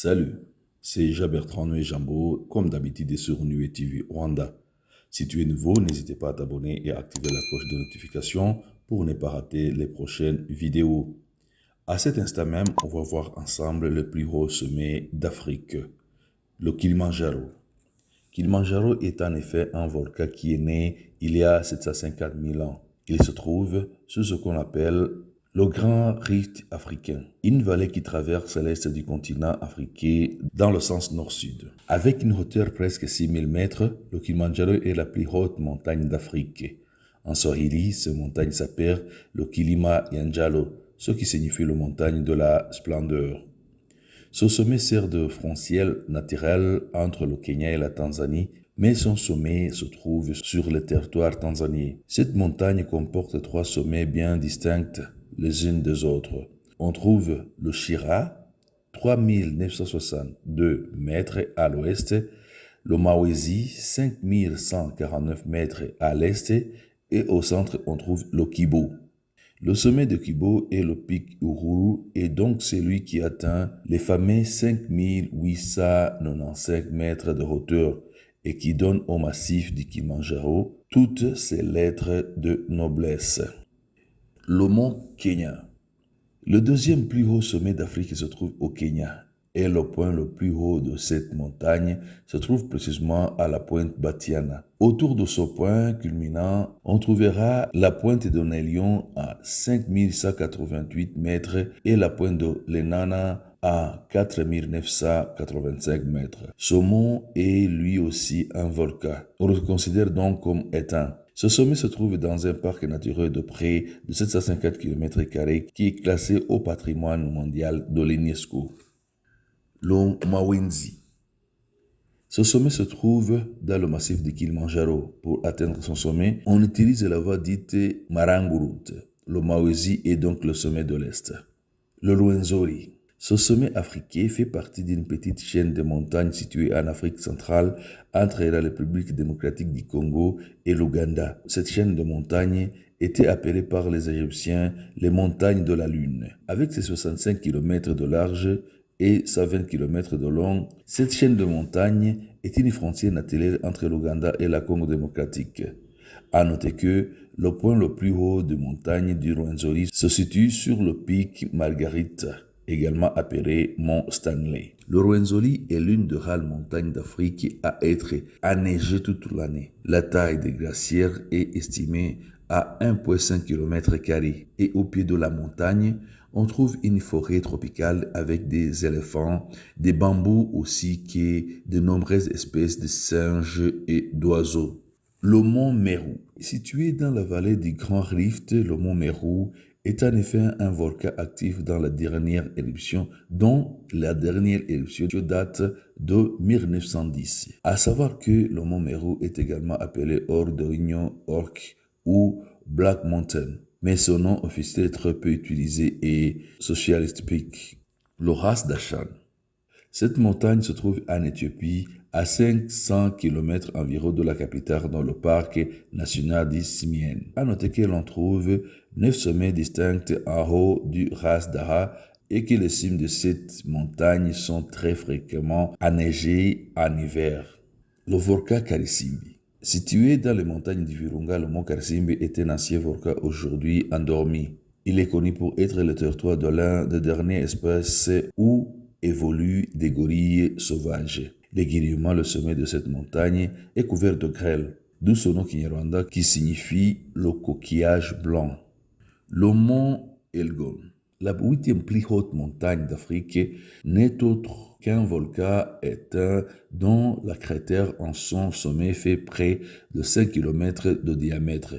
Salut, c'est Jean-Bertrand Noé Jambo, comme d'habitude sur Nué TV Rwanda. Si tu es nouveau, n'hésitez pas à t'abonner et à activer la cloche de notification pour ne pas rater les prochaines vidéos. À cet instant même, on va voir ensemble le plus haut sommet d'Afrique, le Kilimandjaro. Kilimandjaro est en effet un volcan qui est né il y a 750 000 ans. Il se trouve sur ce qu'on appelle le Grand Rift africain, une vallée qui traverse l'est du continent africain dans le sens nord-sud. Avec une hauteur presque 6000 mètres, le Kilimandjaro est la plus haute montagne d'Afrique. En Swahili, cette montagne s'appelle le Kilima Yanjalo, ce qui signifie la montagne de la splendeur. Ce sommet sert de frontière naturelle entre le Kenya et la Tanzanie, mais son sommet se trouve sur le territoire tanzanien. Cette montagne comporte 3 sommets bien distincts les unes des autres. On trouve le Shira, 3962 mètres à l'ouest, le Mawezi, 5149 mètres à l'est, et au centre on trouve le Kibo. Le sommet de Kibo est le pic Uhuru et donc celui qui atteint les fameux 5895 mètres de hauteur et qui donne au massif du Kilimandjaro toutes ses lettres de noblesse. Le mont Kenya. Le deuxième plus haut sommet d'Afrique se trouve au Kenya et le point le plus haut de cette montagne se trouve précisément à la pointe Batiana. Autour de ce point culminant, on trouvera la pointe de Nelion à 5188 mètres et la pointe de Lenana à 4985 mètres. Ce mont est lui aussi un volcan. On le considère donc comme éteint. Ce sommet se trouve dans un parc naturel de près de 750 km² qui est classé au patrimoine mondial de l'UNESCO. Le Mawenzi. Ce sommet se trouve dans le massif du Kilimandjaro. Pour atteindre son sommet, on utilise la voie dite Marangurut. Le Mawenzi est donc le sommet de l'Est. Le Rwenzori. Ce sommet africain fait partie d'une petite chaîne de montagnes située en Afrique centrale entre la République démocratique du Congo et l'Ouganda. Cette chaîne de montagnes était appelée par les Égyptiens les montagnes de la Lune. Avec ses 65 km de large et 120 km de long, cette chaîne de montagnes est une frontière naturelle entre l'Ouganda et la Congo démocratique. À noter que le point le plus haut de montagne du Rwenzori se situe sur le pic Margarita, également appelé Mont Stanley. Le Rwenzori est l'une des rares montagnes d'Afrique à être enneigée toute l'année. La taille des glaciers est estimée à 1,5 km² et au pied de la montagne, on trouve une forêt tropicale avec des éléphants, des bambous aussi que de nombreuses espèces de singes et d'oiseaux. Le mont Meru. Situé dans la vallée du Grand Rift, le mont Meru est en effet un volcan actif dans la dernière éruption, dont la dernière éruption date de 1910. À savoir que le mont Meru est également appelé Ordoigno Orc ou Black Mountain, mais son nom officiel est très peu utilisé et Socialist Peak. Le Ras Dashan. Cette montagne se trouve en Éthiopie, à 500 km environ de la capitale dans le parc national d'Ismien. À noter que l'on trouve 9 sommets distincts en haut du Ras Daha et que les cimes de cette montagne sont très fréquemment enneigées en hiver. Le volcan Karisimbi. Situé dans les montagnes du Virunga, le mont Karisimbi est un ancien volcan aujourd'hui endormi. Il est connu pour être le territoire de l'un des derniers espaces où évoluent des gorilles sauvages. Légulièrement, le sommet de cette montagne est couvert de grêle, d'où son nom Kinyarwanda qui signifie le coquillage blanc. Le mont Elgon. La 8e plus haute montagne d'Afrique n'est autre qu'un volcan éteint dont la cratère en son sommet fait près de 5 km de diamètre.